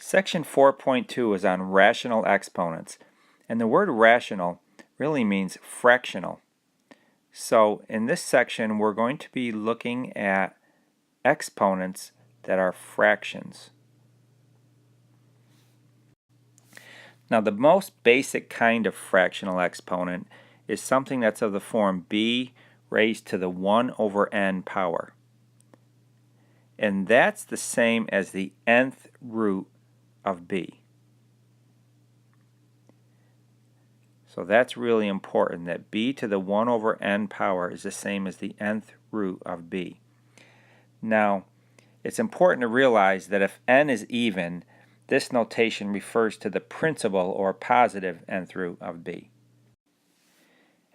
Section 4.2 is on rational exponents, and the word rational really means fractional. So in this section we're going to be looking at exponents that are fractions. Now the most basic kind of fractional exponent is something that's of the form b raised to the 1 over n power. And that's the same as the nth root of b. So that's really important, that b to the 1 over n power is the same as the nth root of b. Now, it's important to realize that if n is even, this notation refers to the principal or positive nth root of b.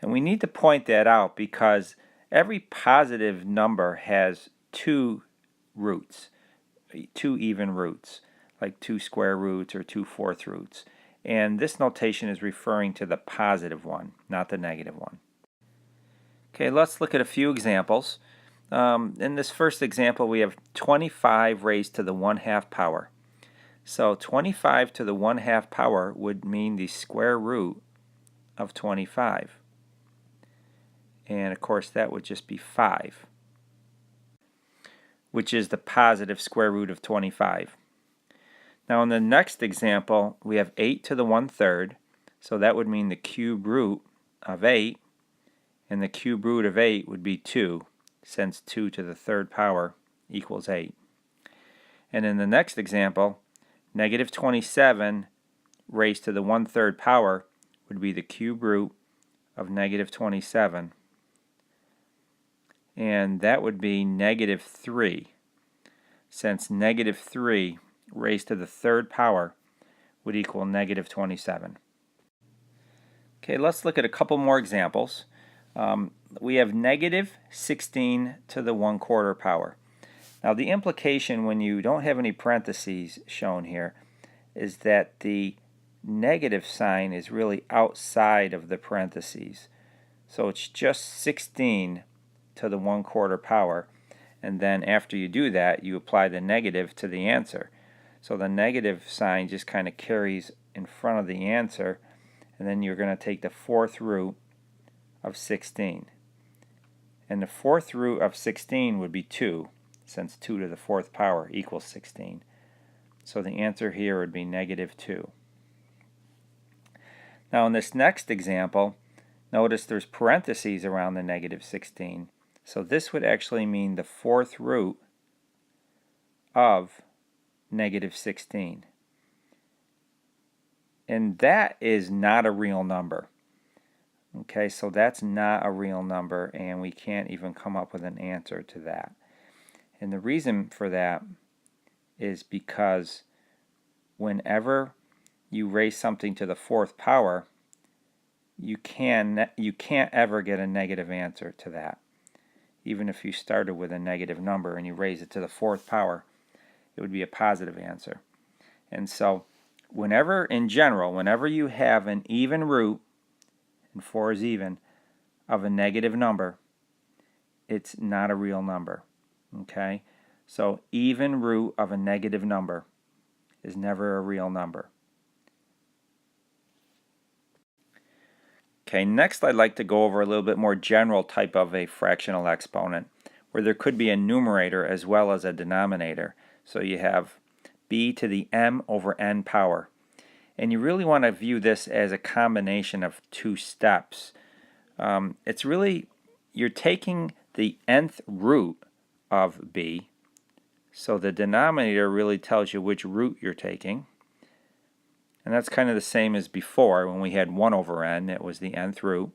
And we need to point that out because every positive number has two roots, two even roots, like 2 square roots or 2 fourth roots. And this notation is referring to the positive one, not the negative one. Okay, let's look at a few examples. In this first example, we have 25 raised to the 1/2 power. So 25 to the 1/2 power would mean the square root of 25. And of course, that would just be 5, which is the positive square root of 25. Now in the next example, we have 8 to the 1/3, so that would mean the cube root of 8, and the cube root of 8 would be 2, since 2 to the 3rd power equals 8. And in the next example, negative 27 raised to the 1/3 power would be the cube root of negative 27, and that would be negative 3, since negative 3 raised to the 3rd power would equal negative 27. Okay, let's look at a couple more examples. We have negative 16 to the 1/4 power. Now the implication when you don't have any parentheses shown here is that the negative sign is really outside of the parentheses. So it's just 16 to the 1/4 power, and then after you do that you apply the negative to the answer. So the negative sign just kind of carries in front of the answer, and then you're going to take the 4th root of 16. And the 4th root of 16 would be 2, since 2 to the 4th power equals 16. So the answer here would be negative 2. Now in this next example, notice there's parentheses around the negative 16. So this would actually mean the 4th root of negative 16. And that is not a real number. Okay, so that's not a real number, and we can't even come up with an answer to that. And the reason for that is because whenever you raise something to the 4th power, you can't ever get a negative answer to that. Even if you started with a negative number and you raise it to the 4th power, it would be a positive answer. And so in general, whenever you have an even root, and 4 is even, of a negative number, it's not a real number. Okay? So even root of a negative number is never a real number. Okay, next I'd like to go over a little bit more general type of a fractional exponent, where there could be a numerator as well as a denominator. So you have b to the m over n power. And you really want to view this as a combination of two steps. It's really, you're taking the nth root of b, so the denominator really tells you which root you're taking. And that's kind of the same as before when we had 1 over n, it was the nth root.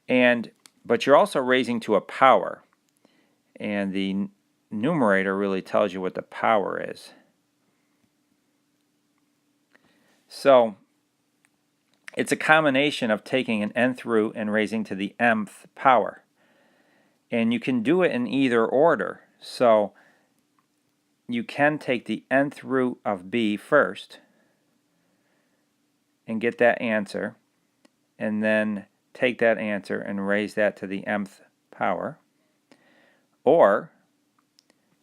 But you're also raising to a power, and the numerator really tells you what the power is. So it's a combination of taking an nth root and raising to the mth power. And you can do it in either order. So you can take the nth root of b first and get that answer, and then take that answer and raise that to the mth power. Or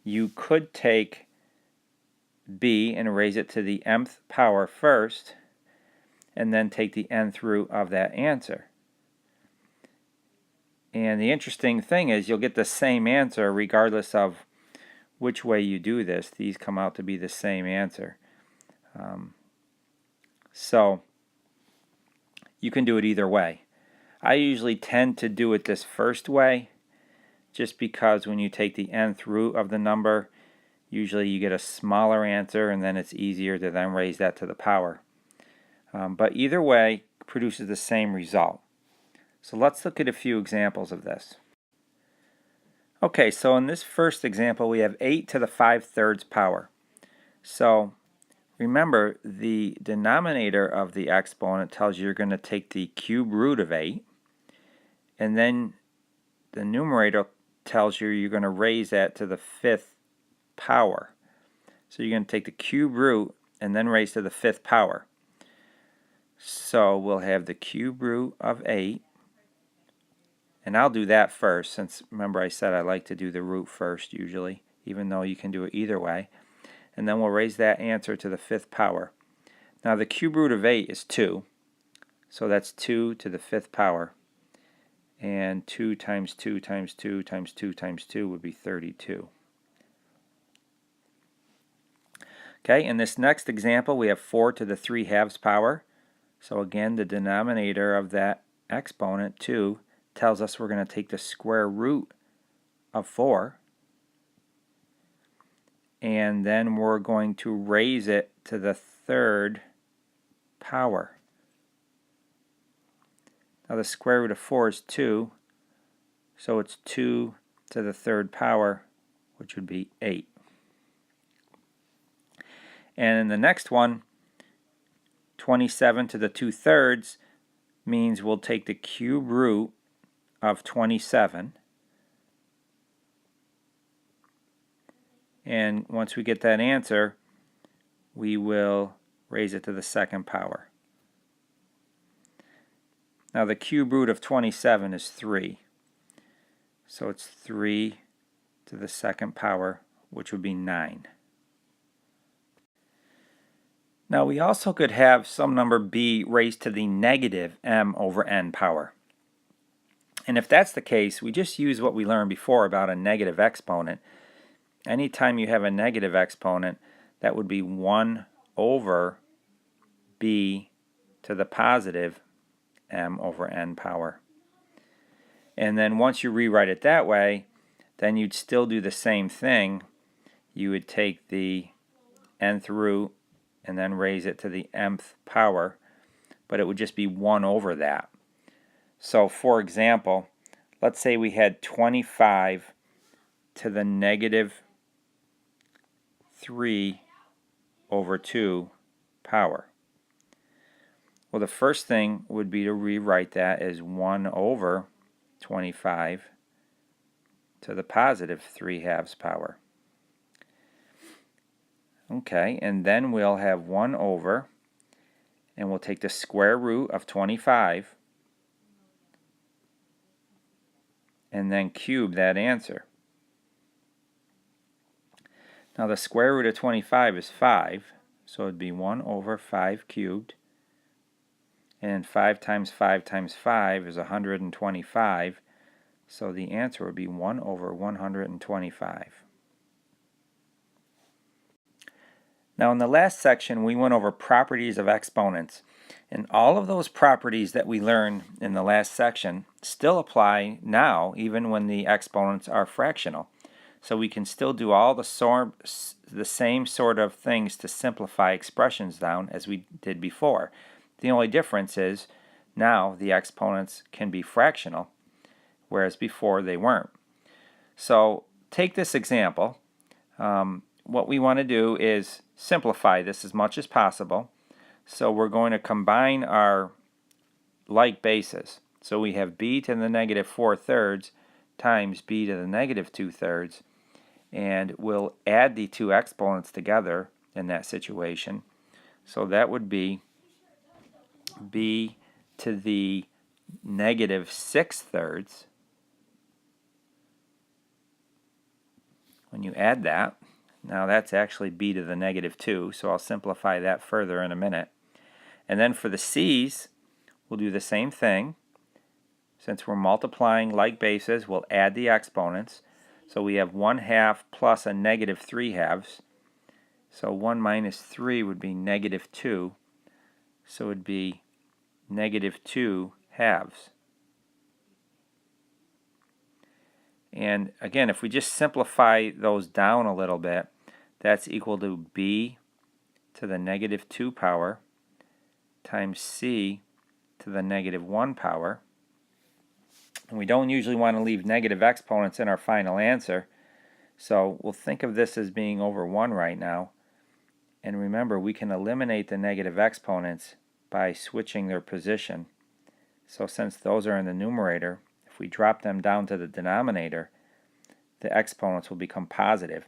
you could take b and raise it to the mth power first, and then take the nth root of that answer. And the interesting thing is you'll get the same answer regardless of which way you do this. These come out to be the same answer. So you can do it either way. I usually tend to do it this first way just because when you take the nth root of the number, usually you get a smaller answer, and then it's easier to then raise that to the power. But either way produces the same result. So let's look at a few examples of this. Okay, so in this first example we have 8 to the 5/3 power. So remember, the denominator of the exponent tells you you're going to take the cube root of 8, and then the numerator tells you you're going to raise that to the 5th power. So you're going to take the cube root and then raise to the 5th power. So we'll have the cube root of 8, and I'll do that first, since remember I said I like to do the root first usually, even though you can do it either way. And then we'll raise that answer to the 5th power. Now the cube root of 8 is 2, so that's 2 to the 5th power. And 2 times 2 times 2 times 2 times 2 would be 32. Okay, in this next example we have 4 to the 3/2 power. So again, the denominator of that exponent, 2, tells us we're going to take the square root of 4. And then we're going to raise it to the 3rd power. Now the square root of 4 is 2, so it's 2 to the 3rd power, which would be 8. And in the next one, 27 to the 2/3 means we'll take the cube root of 27. And once we get that answer, we will raise it to the 2nd power. Now the cube root of 27 is 3. So it's 3 to the 2nd power, which would be 9. Now we also could have some number b raised to the negative m over n power. And if that's the case, we just use what we learned before about a negative exponent. Anytime you have a negative exponent, that would be 1 over b to the positive m over n power. And then once you rewrite it that way, then you'd still do the same thing. You would take the nth root and then raise it to the mth power, but it would just be 1 over that. So for example, let's say we had 25 to the negative 3 over 2 power. Well, the first thing would be to rewrite that as 1 over 25 to the positive 3/2 power. Okay, and then we'll have 1 over, and we'll take the square root of 25 and then cube that answer. Now the square root of 25 is 5, so it would be 1 over 5 cubed, and 5 times 5 times 5 is 125, so the answer would be 1 over 125. Now in the last section we went over properties of exponents, and all of those properties that we learned in the last section still apply now even when the exponents are fractional. So we can still do all the same sort of things to simplify expressions down as we did before. The only difference is now the exponents can be fractional, whereas before they weren't. So take this example. What we want to do is simplify this as much as possible. So we're going to combine our like bases. So we have b to the negative 4/3 times b to the negative 2/3, and we'll add the two exponents together in that situation. So that would be b to the negative 6/3. When you add that, Now that's actually b to the negative 2, so I'll simplify that further in a minute. And then for the c's, we'll do the same thing. Since we're multiplying like bases, we'll add the exponents. So we have 1/2 plus a negative 3/2. So 1 minus 3 would be negative 2. So it would be negative 2/2. And again, if we just simplify those down a little bit, that's equal to b to the negative 2 power times c to the negative 1 power. And we don't usually want to leave negative exponents in our final answer, so we'll think of this as being over 1 right now. And remember, we can eliminate the negative exponents by switching their position. So since those are in the numerator, if we drop them down to the denominator, the exponents will become positive.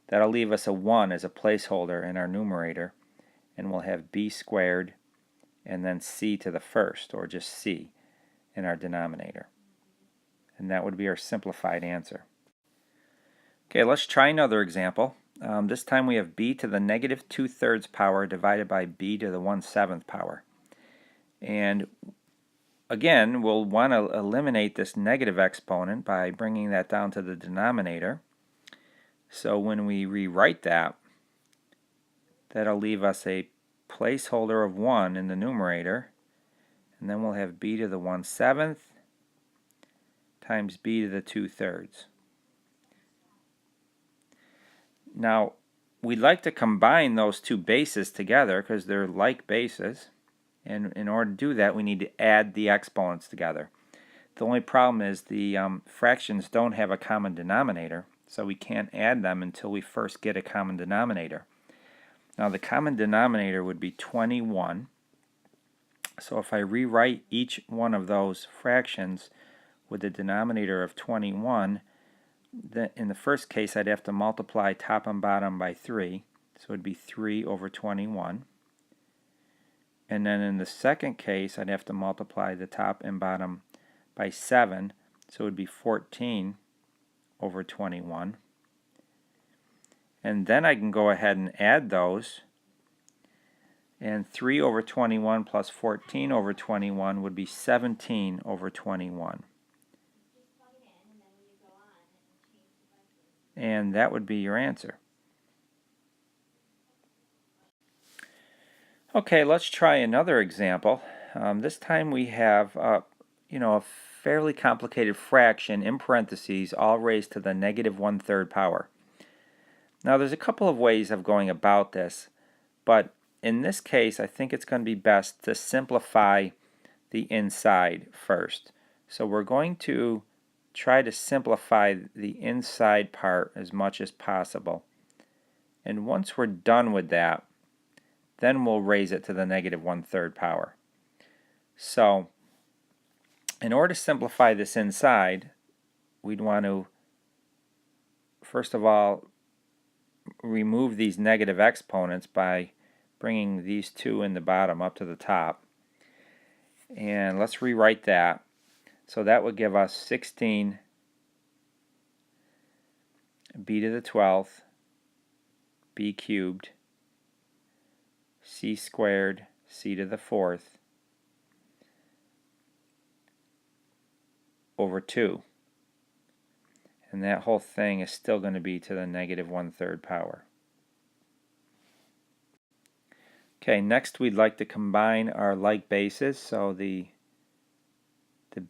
That'll leave us a 1 as a placeholder in our numerator, and we'll have b squared and then c to the first, or just c, in our denominator. And that would be our simplified answer. Okay, let's try another example. This time we have b to the negative 2/3 power divided by b to the 1/7 power. And again, we'll want to eliminate this negative exponent by bringing that down to the denominator. So when we rewrite that, that'll leave us a placeholder of 1 in the numerator, and then we'll have b to the 1/7 times b to the 2/3. Now, we'd like to combine those two bases together because they're like bases. And in order to do that, we need to add the exponents together. The only problem is the fractions don't have a common denominator, so we can't add them until we first get a common denominator. Now, the common denominator would be 21. So if I rewrite each one of those fractions with the denominator of 21, in the first case, I'd have to multiply top and bottom by 3, so it would be 3 over 21. And then in the second case, I'd have to multiply the top and bottom by 7, so it would be 14 over 21. And then I can go ahead and add those, and 3 over 21 plus 14 over 21 would be 17 over 21. And that would be your answer. Okay, let's try another example. This time we have a fairly complicated fraction in parentheses, all raised to the negative 1/3 power. Now there's a couple of ways of going about this, but in this case I think it's going to be best to simplify the inside first. So we're going to try to simplify the inside part as much as possible. And once we're done with that, then we'll raise it to the negative 1/3 power. So in order to simplify this inside, we'd want to first of all remove these negative exponents by bringing these two in the bottom up to the top. And let's rewrite that. So that would give us 16 b to the 12th b cubed c squared c to the 4th over 2. And that whole thing is still going to be to the negative 1/3 power. Okay, next we'd like to combine our like bases, so the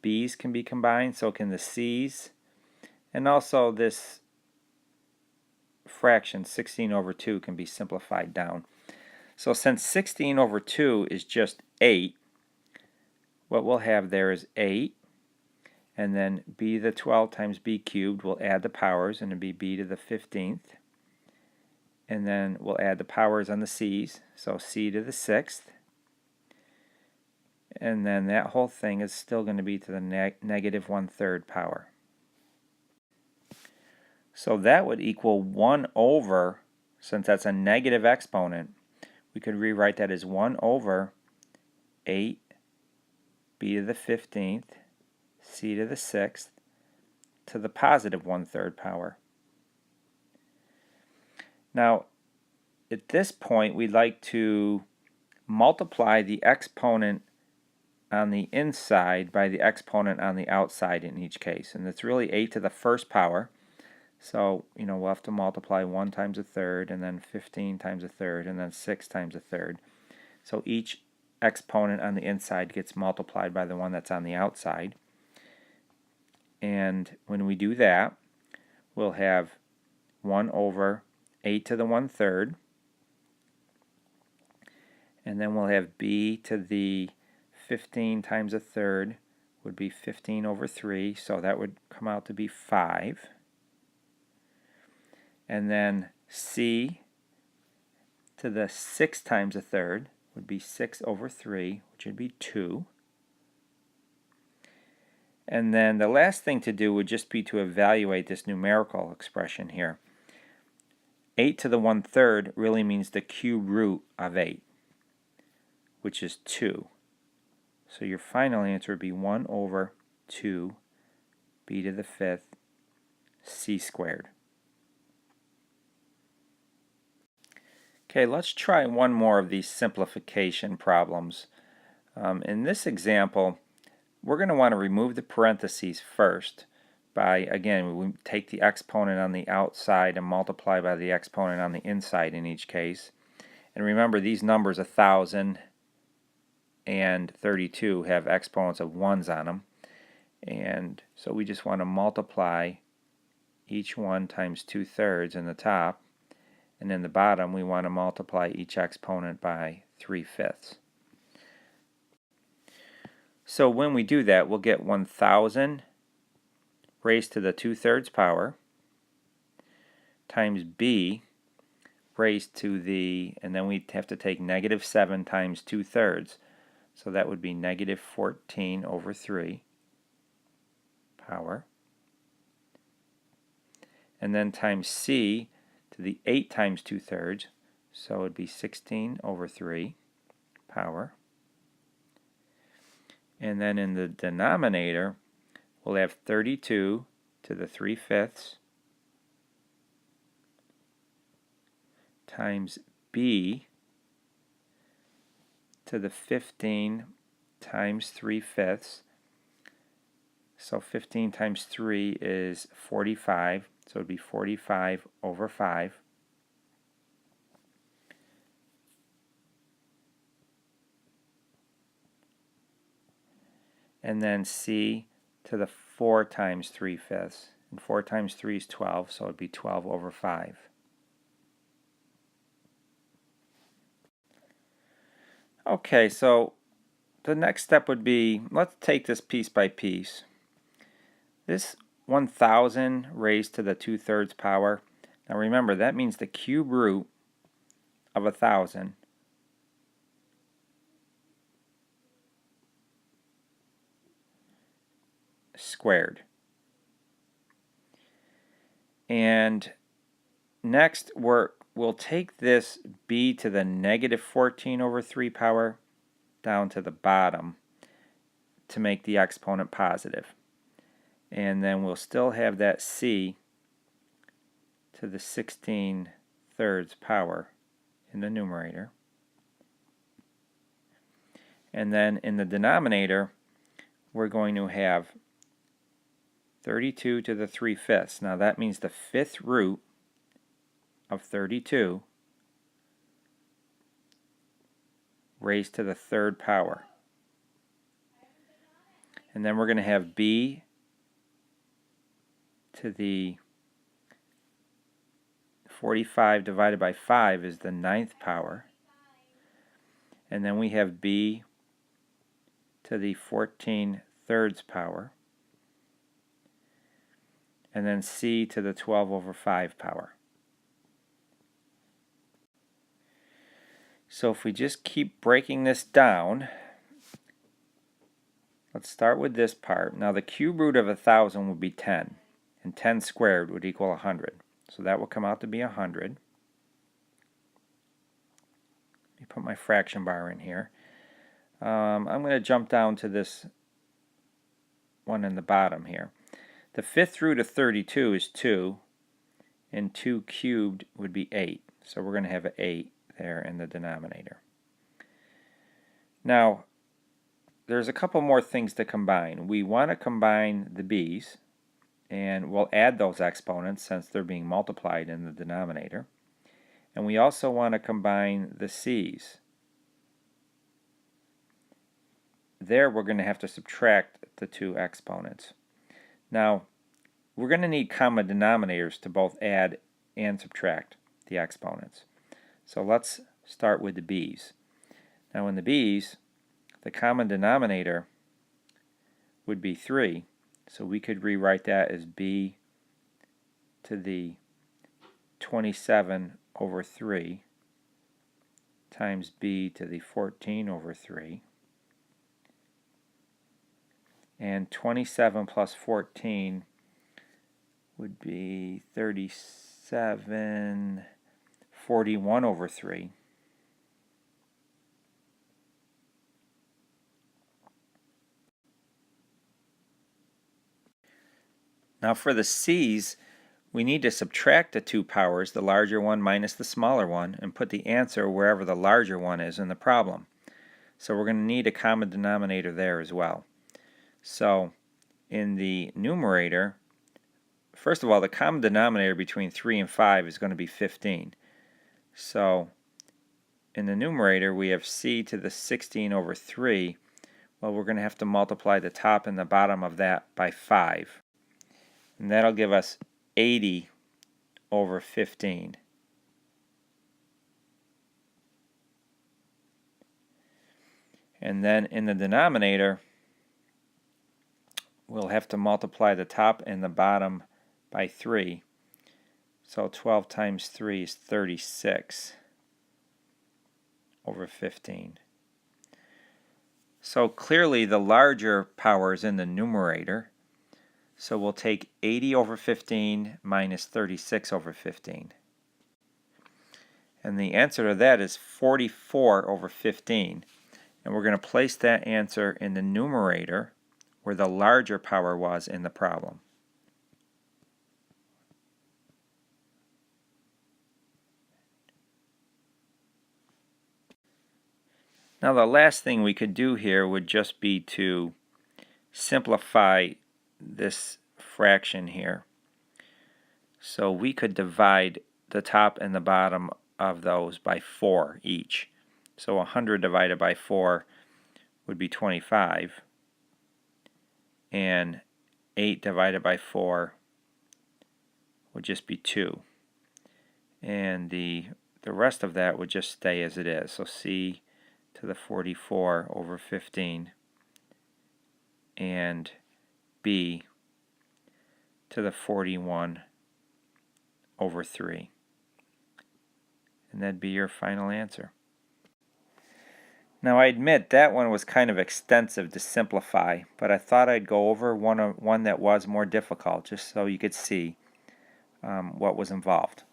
b's can be combined, so can the c's, and also this fraction 16 over 2 can be simplified down. So since 16 over 2 is just 8, what we'll have there is 8, and then b to the 12 times b cubed, we'll add the powers, and it'll be b to the 15th. And then we'll add the powers on the c's, so c to the 6th. And then that whole thing is still going to be to the negative 1/3 power. So that would equal 1 over, since that's a negative exponent, we could rewrite that as 1 over 8 b to the 15th c to the 6th to the positive 1/3 power. Now, at this point, we'd like to multiply the exponent on the inside by the exponent on the outside in each case. And it's really 8 to the first power. So, we'll have to multiply 1 times a third, and then 15 times a third, and then 6 times a third. So each exponent on the inside gets multiplied by the one that's on the outside. And when we do that, we'll have 1 over 8 to the 1/3. And then we'll have b to the 15 times a third would be 15 over 3. So that would come out to be 5. And then c to the 6 times a third would be 6 over 3, which would be 2. And then the last thing to do would just be to evaluate this numerical expression here. 8 to the 1/3 really means the cube root of 8, which is 2. So your final answer would be 1 over 2 b to the 5th c squared. Okay, let's try one more of these simplification problems. In this example, we're going to want to remove the parentheses first by, again, we take the exponent on the outside and multiply by the exponent on the inside in each case. And remember, these numbers 1,000 and 32 have exponents of 1s on them. And so we just want to multiply each one times 2/3 in the top. And in the bottom, we want to multiply each exponent by 3/5. So when we do that, we'll get 1,000 raised to the 2/3 power times b raised to the, and then we have to take -7 times 2/3. So that would be -14 over 3 power. And then times c to the 8 times 2/3, so it would be 16 over 3 power. And then in the denominator, we'll have 32 to the 3/5 times b to the 15 times 3/5. So 15 times 3 is 45. So it would be 45 over 5. And then c to the 4 times 3/5. And 4 times 3 is 12, so it would be 12 over 5. Okay, so the next step would be, let's take this piece by piece. This 1,000 raised to the 2/3 power. Now remember, that means the cube root of 1,000 squared. And next we'll take this b to the -14 over 3 power down to the bottom to make the exponent positive. And then we'll still have that c to the 16/3 power in the numerator. And then in the denominator, we're going to have 32 to the 3/5. Now that means the 5th root of 32 raised to the 3rd power. And then we're going to have b to the 45 divided by 5 is the 9th power. And then we have b to the 14/3 power. And then c to the 12 over 5 power. So if we just keep breaking this down, let's start with this part. Now the cube root of 1,000 would be 10, and 10 squared would equal 100. So that will come out to be 100. Let me put my fraction bar in here. I'm going to jump down to this one in the bottom here. The 5th root of 32 is 2, and 2 cubed would be 8. So we're going to have an 8 there in the denominator. Now, there's a couple more things to combine. We want to combine the b's, and we'll add those exponents since they're being multiplied in the denominator. And we also want to combine the c's. There we're going to have to subtract the two exponents. Now, we're going to need common denominators to both add and subtract the exponents. So let's start with the b's. Now in the b's, the common denominator would be 3. So we could rewrite that as b to the 27 over 3 times b to the 14 over 3. And 27 plus 14 would be 37, 41 over 3. Now for the c's, we need to subtract the two powers, the larger one minus the smaller one, and put the answer wherever the larger one is in the problem. So we're going to need a common denominator there as well. So in the numerator, first of all, the common denominator between 3 and 5 is going to be 15. So in the numerator, we have c to the 16 over 3. Well, we're going to have to multiply the top and the bottom of that by 5. And that'll give us 80 over 15. And then in the denominator, we'll have to multiply the top and the bottom by 3. So 12 times 3 is 36 over 15. So clearly the larger power is in the numerator. So we'll take 80 over 15 minus 36 over 15. And the answer to that is 44 over 15. And we're going to place that answer in the numerator where the larger power was in the problem. Now the last thing we could do here would just be to simplify this fraction here. So we could divide the top and the bottom of those by 4 each. So 100 divided by 4 would be 25. And 8 divided by 4 would just be 2. And the rest of that would just stay as it is. So c to the 44 over 15 and b to the 41 over 3. And that'd be your final answer. Now I admit that one was kind of extensive to simplify, but I thought I'd go over one that was more difficult just so you could see what was involved.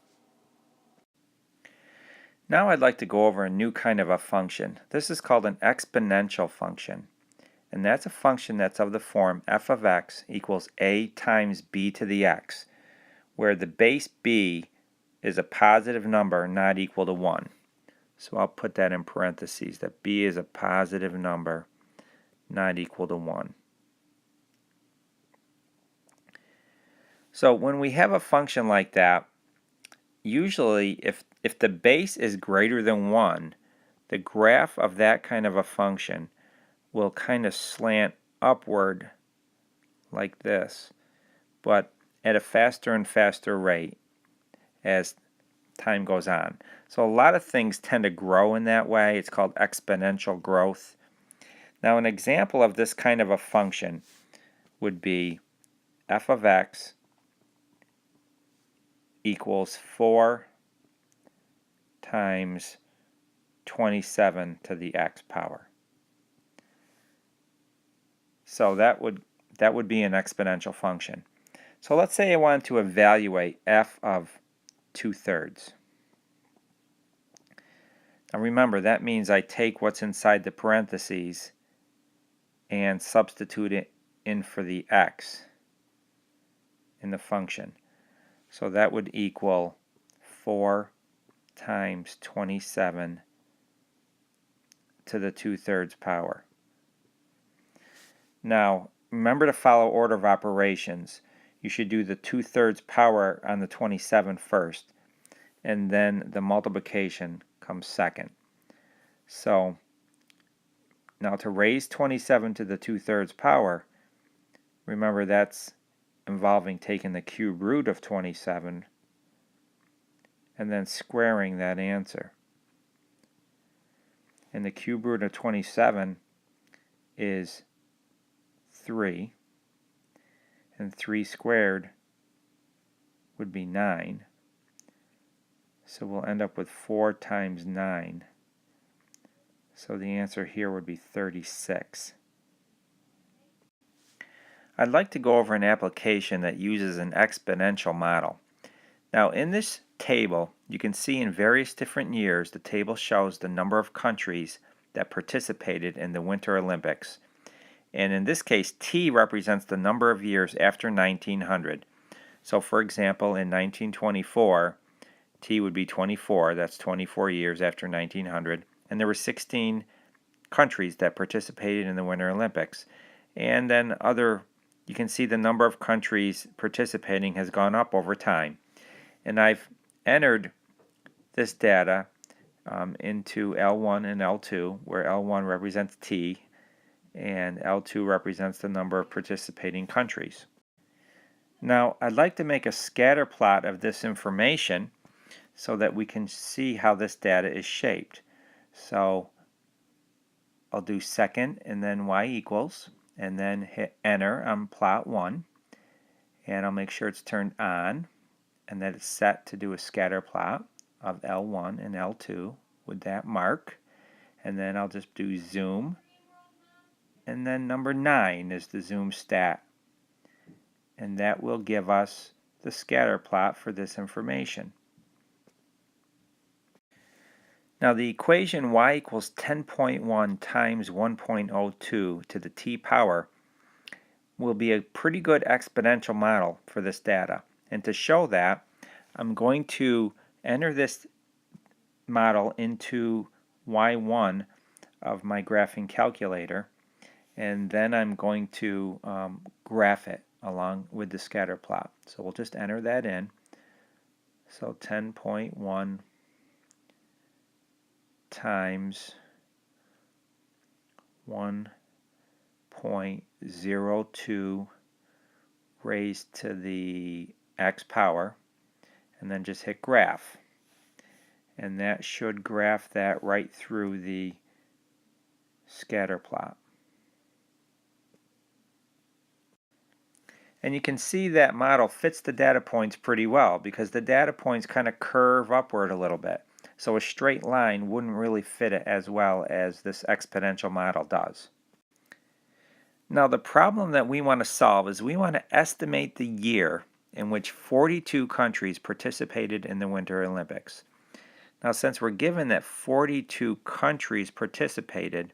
Now I'd like to go over a new kind of a function. This is called an exponential function. And that's a function that's of the form f of x equals a times b to the x, where the base b is a positive number not equal to 1. So I'll put that in parentheses, that b is a positive number not equal to 1. So when we have a function like that, usually if the base is greater than 1, the graph of that kind of a function will kind of slant upward like this, but at a faster and faster rate as time goes on. So a lot of things tend to grow in that way. It's called exponential growth. Now an example of this kind of a function would be f of x equals 4 times 27 to the x power. So that would be an exponential function. So let's say I wanted to evaluate f of 2/3. Now remember, that means I take what's inside the parentheses and substitute it in for the x in the function. So that would equal 4 times 27 to the 2/3 power. Now, remember to follow order of operations. You should do the 2/3 power on the 27 first, and then the multiplication comes second. So, now to raise 27 to the 2/3 power, remember that's involving taking the cube root of 27 and then squaring that answer. And the cube root of 27 is 3, and 3 squared would be 9. So we'll end up with 4 times 9. So the answer here would be 36. I'd like to go over an application that uses an exponential model. Now in this table, you can see in various different years the table shows the number of countries that participated in the Winter Olympics. And in this case, T represents the number of years after 1900. So for example, in 1924, T would be 24. That's 24 years after 1900. And there were 16 countries that participated in the Winter Olympics. And then you can see the number of countries participating has gone up over time. And I've entered this data into L1 and L2, where L1 represents T and L2 represents the number of participating countries. Now, I'd like to make a scatter plot of this information so that we can see how this data is shaped. So I'll do second and then y equals, and then hit enter on plot 1, and I'll make sure it's turned on and that it's set to do a scatter plot of L1 and L2 with that mark, and then I'll just do zoom, and then number 9 is the zoom stat, and that will give us the scatter plot for this information. Now the equation y equals 10.1 times 1.02 to the t power will be a pretty good exponential model for this data. And to show that, I'm going to enter this model into y1 of my graphing calculator, and then I'm going to graph it along with the scatter plot. So we'll just enter that in. So 10.1 times 1.02 raised to the x power, and then just hit graph, and that should graph that right through the scatter plot. And you can see that model fits the data points pretty well because the data points kind of curve upward a little bit. So a straight line wouldn't really fit it as well as this exponential model does. Now the problem that we want to solve is we want to estimate the year in which 42 countries participated in the Winter Olympics. Now since we're given that 42 countries participated,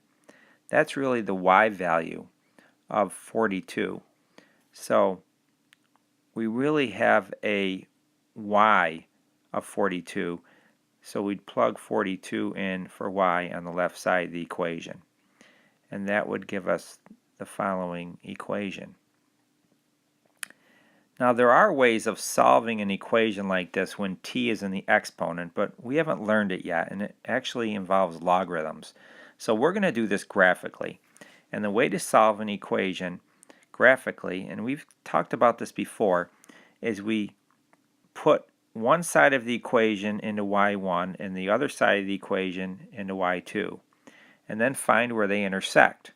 that's really the y value of 42. So we really have a y of 42. So we'd plug 42 in for y on the left side of the equation. And that would give us the following equation. Now there are ways of solving an equation like this when t is in the exponent, but we haven't learned it yet, and it actually involves logarithms. So we're going to do this graphically. And the way to solve an equation graphically, and we've talked about this before, is we put one side of the equation into y1 and the other side of the equation into y2, and then find where they intersect.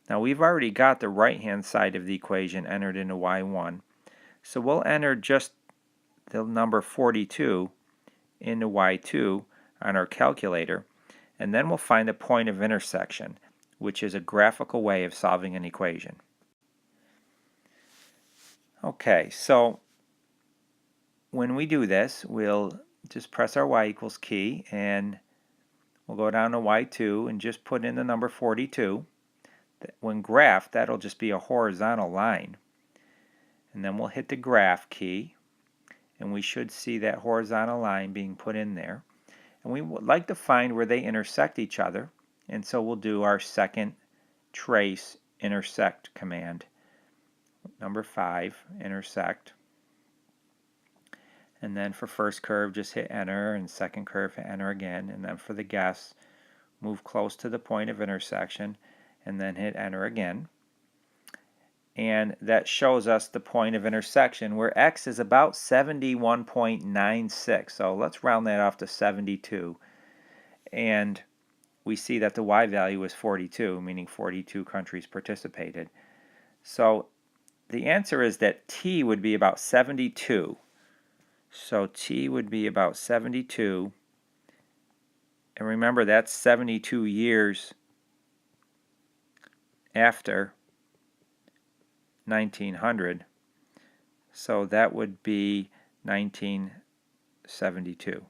Now we've already got the right hand side of the equation entered into y1, so we'll enter just the number 42 into y2 on our calculator, and then we'll find the point of intersection, which is a graphical way of solving an equation. Okay, so when we do this, we'll just press our y equals key, and we'll go down to y2 and just put in the number 42. When graphed, that'll just be a horizontal line. And then we'll hit the graph key, and we should see that horizontal line being put in there. And we would like to find where they intersect each other. And so we'll do our second trace intersect command. Number 5, intersect. And then for first curve, just hit enter, and second curve, hit enter again. And then for the guess, move close to the point of intersection, and then hit enter again. And that shows us the point of intersection where x is about 71.96. So let's round that off to 72. And we see that the y value is 42, meaning 42 countries participated. So the answer is that t would be about 72. So t would be about 72. And remember, that's 72 years after 1900. So that would be 1972.